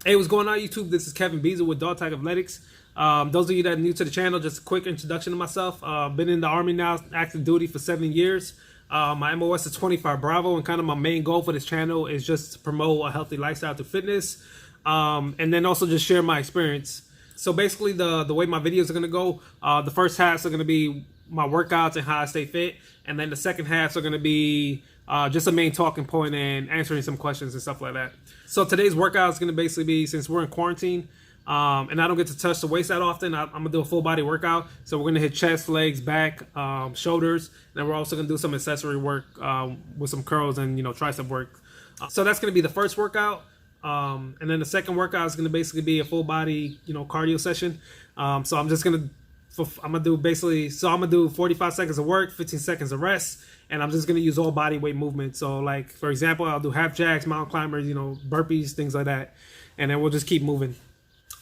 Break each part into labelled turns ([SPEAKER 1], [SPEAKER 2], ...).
[SPEAKER 1] Hey, what's going on YouTube? This is Kevin Beazer with Dog Tag Athletics. Those of you that are new to the channel, just a quick introduction to myself. Been in the Army now, active duty for 7 years. My MOS is 25 Bravo, and kind of my main goal for this channel is just to promote a healthy lifestyle through fitness, and then also just share my experience. So basically the way my videos are going to go, the first halves are going to be my workouts and how I stay fit, and then the second halves are going to be just a main talking point and answering some questions and stuff like that. So today's workout is going to basically be, since we're in quarantine and I don't get to touch the waist that often, I'm going to do a full body workout. So we're going to hit chest, legs, back, shoulders, and then we're also going to do some accessory work with some curls and, tricep work. So that's going to be the first workout. And then the second workout is going to basically be a full body, cardio session. So I'm gonna do 45 seconds of work, 15 seconds of rest, and I'm just gonna use all body weight movement. So like, for example, I'll do half jacks, mountain climbers, burpees, things like that, and then we'll just keep moving.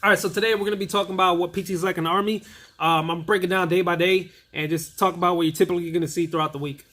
[SPEAKER 1] All right, so today we're gonna be talking about what PT is like in the Army. I'm breaking down day by day and just talk about what you're typically gonna see throughout the week.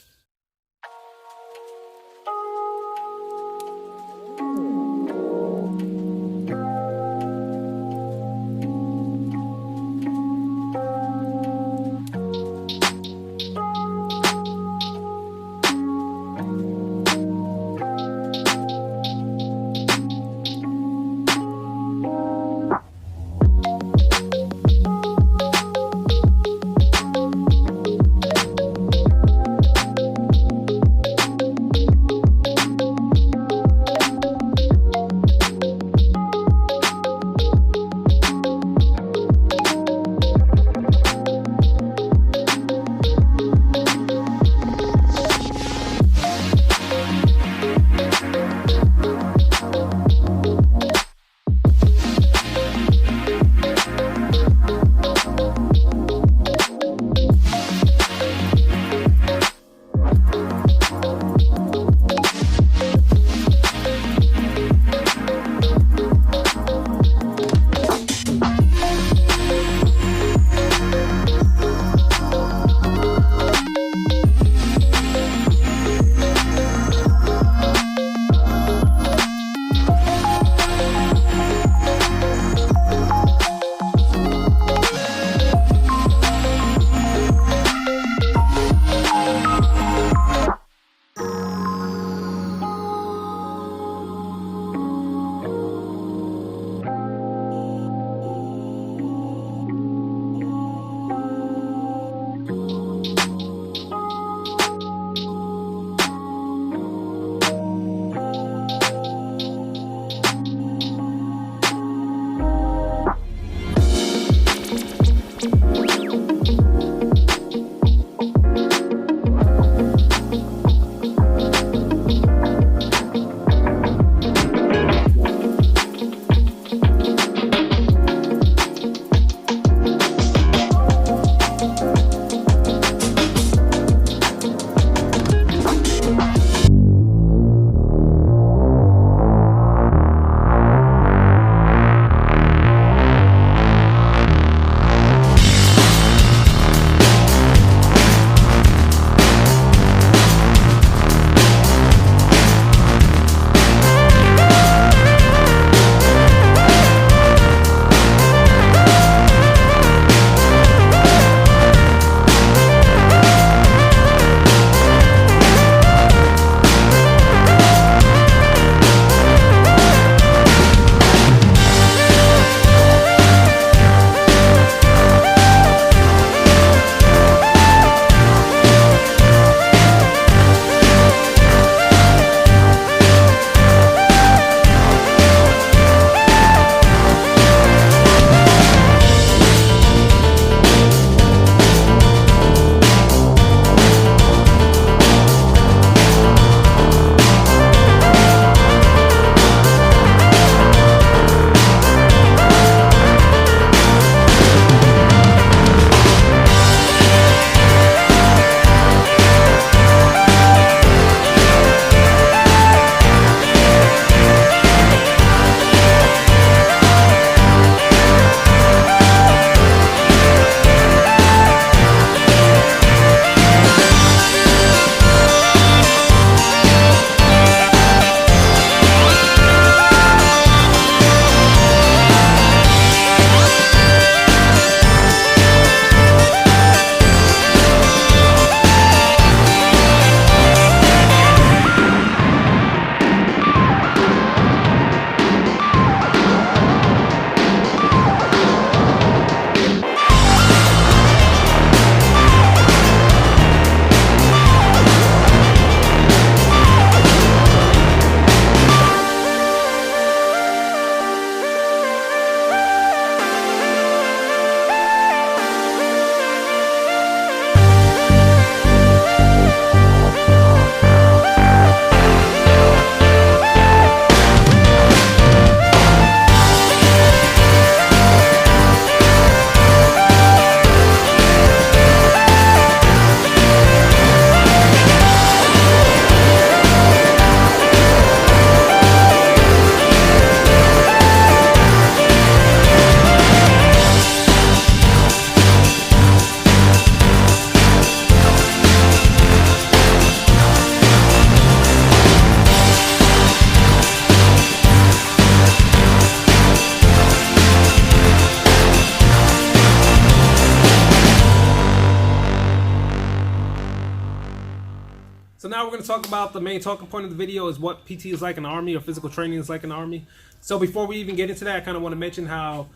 [SPEAKER 1] now we're going to talk about the main talking point of the video is what PT is like in the Army, or physical training is like in the Army. So before we even get into that, I kind of want to mention how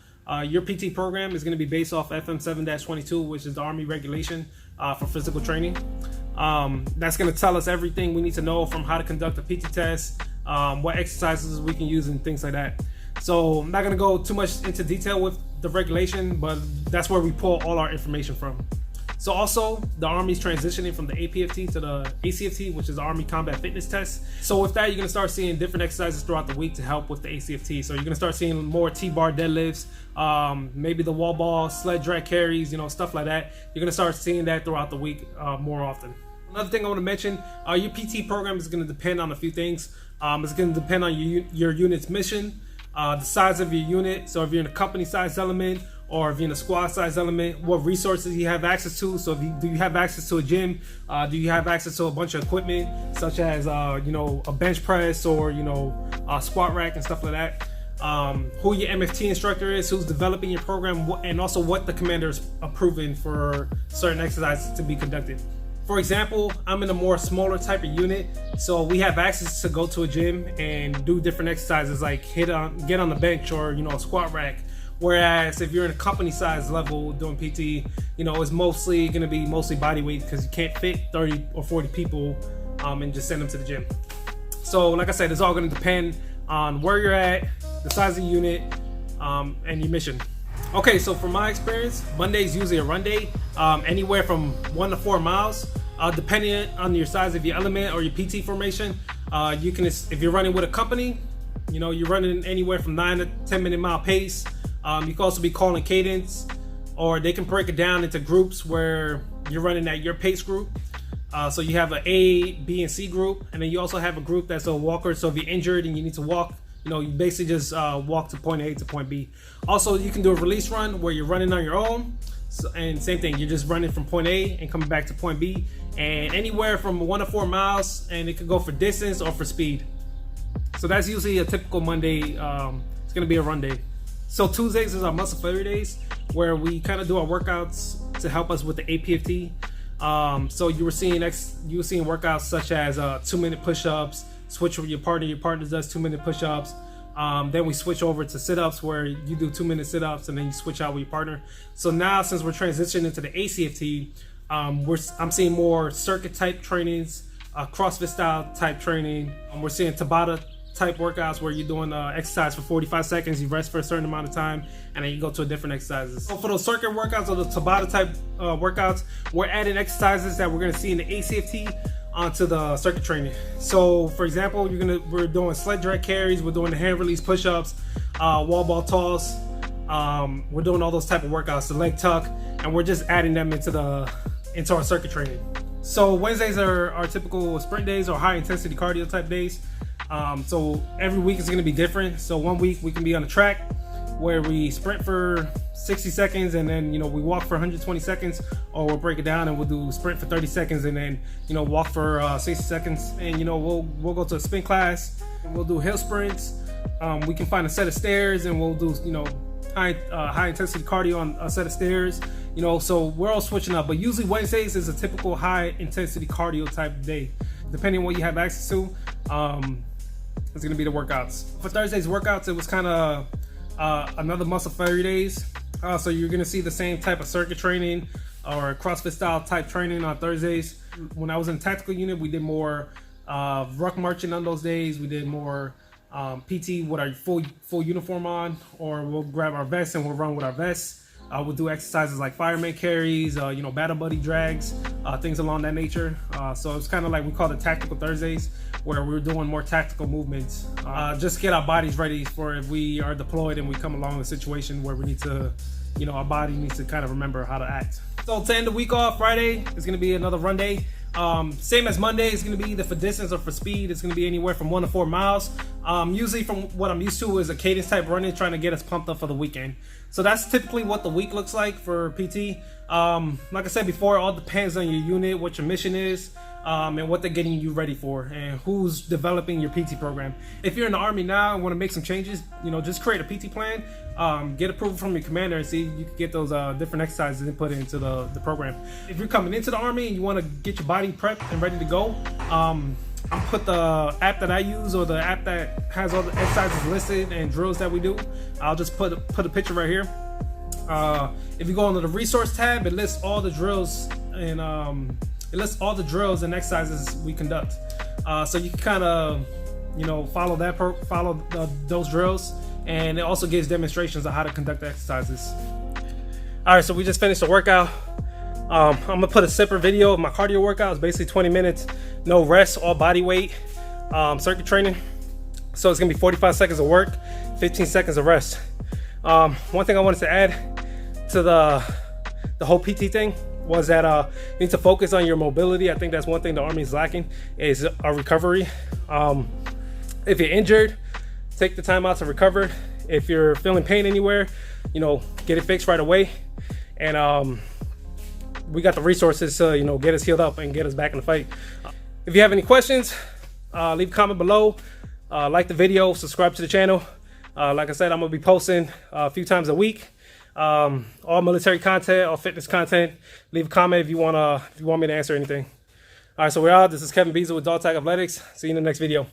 [SPEAKER 1] your PT program is going to be based off FM 7-22, which is the Army regulation for physical training. That's going to tell us everything we need to know, from how to conduct a PT test, what exercises we can use, and things like that. So I'm not going to go too much into detail with the regulation, but that's where we pull all our information from. So also, the Army's transitioning from the APFT to the ACFT, which is the Army Combat Fitness Test. So with that, you're going to start seeing different exercises throughout the week to help with the ACFT. So you're going to start seeing more T-bar deadlifts, maybe the wall ball, sled drag carries, stuff like that. You're going to start seeing that throughout the week more often. Another thing I want to mention, your PT program is going to depend on a few things. It's going to depend on your unit's mission, the size of your unit. So if you're in a company size element, or if you're in a squad size element, what resources you have access to. So do you have access to a gym? Do you have access to a bunch of equipment, such as a bench press, or a squat rack and stuff like that? Who your MFT instructor is, who's developing your program, and also what the commander is approving for certain exercises to be conducted. For example, I'm in a more smaller type of unit, so we have access to go to a gym and do different exercises like get on the bench, or a squat rack. Whereas if you're in a company size level doing PT, it's mostly going to be body weight, because you can't fit 30 or 40 people and just send them to the gym. So like I said, it's all going to depend on where you're at, the size of the unit, and your mission. Okay, so from my experience, Monday is usually a run day, anywhere from 1 to 4 miles, depending on your size of your element or your PT formation. You can, if you're running with a company, you're running anywhere from 9 to 10 minute mile pace. You can also be calling cadence, or they can break it down into groups where you're running at your pace group. So you have an A, B, and C group, and then you also have a group that's a walker. So if you're injured and you need to walk, you basically just walk to point A to point B. Also, you can do a release run where you're running on your own. So, and same thing, you're just running from point A and coming back to point B, and anywhere from 1 to 4 miles, and it could go for distance or for speed. So that's usually a typical Monday. It's going to be a run day. So Tuesdays is our muscle failure days, where we kind of do our workouts to help us with the APFT. So you were seeing workouts such as 2-minute push-ups, switch with your partner. Your partner does 2-minute push-ups. Then we switch over to sit-ups, where you do 2-minute sit-ups, and then you switch out with your partner. So now, since we're transitioning to the ACFT, I'm seeing more circuit type trainings, CrossFit style type training. We're seeing Tabata type workouts, where you're doing exercise for 45 seconds, you rest for a certain amount of time, and then you go to a different exercises. So for those circuit workouts, or the Tabata type workouts, we're adding exercises that we're going to see in the ACFT onto the circuit training. So for example, we're doing sled drag carries, we're doing the hand release push-ups, wall ball toss, we're doing all those type of workouts, the leg tuck, and we're just adding them into our circuit training. So Wednesdays are our typical sprint days, or high intensity cardio type days. So every week is going to be different. So one week we can be on a track where we sprint for 60 seconds, and then we walk for 120 seconds, or we'll break it down and we'll do sprint for 30 seconds, and then walk for 60 seconds, and we'll go to a spin class, and we'll do hill sprints. We can find a set of stairs, and we'll do high intensity cardio on a set of stairs. So we're all switching up, but usually Wednesdays is a typical high intensity cardio type day. Depending on what you have access to, it's going to be the workouts. For Thursday's workouts, it was kind of another muscle failure days. So you're going to see the same type of circuit training or CrossFit style type training on Thursdays. When I was in a tactical unit, we did more ruck marching on those days. We did more PT with our full uniform on, or we'll grab our vests and we'll run with our vests. We'll do exercises like fireman carries, battle buddy drags, things along that nature. So it's kind of like we call it Tactical Thursdays, where we're doing more tactical movements, just to get our bodies ready for if we are deployed and we come along a situation where we need to, our body needs to kind of remember how to act. So to end the week off, Friday is going to be another run day. Same as Monday, it's going to be either for distance or for speed. It's going to be anywhere from 1 to 4 miles. Usually from what I'm used to is a cadence type running, trying to get us pumped up for the weekend. So that's typically what the week looks like for PT. Like I said before, it all depends on your unit, what your mission is. and what they're getting you ready for, and who's developing your PT program. If you're in the Army now and want to make some changes, just create a PT plan, get approval from your commander, and see if you can get those different exercises and put into the program. If you're coming into the Army and you want to get your body prepped and ready to go, I'll put the app that I use, or the app that has all the exercises listed and drills that we do. I'll just put a picture right here. If you go into the resource tab, it lists all the drills and and exercises we conduct. So you can kind of follow those drills, and it also gives demonstrations of how to conduct the exercises. All right, so we just finished the workout. I'm gonna put a separate video of my cardio workout. It's basically 20 minutes, no rest, all body weight, circuit training. So it's gonna be 45 seconds of work, 15 seconds of rest. One thing I wanted to add to the whole PT thing was that you need to focus on your mobility. I think that's one thing the Army is lacking, is a recovery. If you're injured, take the time out to recover. If you're feeling pain anywhere, get it fixed right away. And we got the resources to get us healed up and get us back in the fight. If you have any questions, leave a comment below. Like the video, subscribe to the channel. Like I said, I'm gonna be posting a few times a week. All military content, all fitness content. Leave a comment if you want me to answer anything. All right, so we're out. This is Kevin Beasley with Dog Tag Athletics. See you in the next video.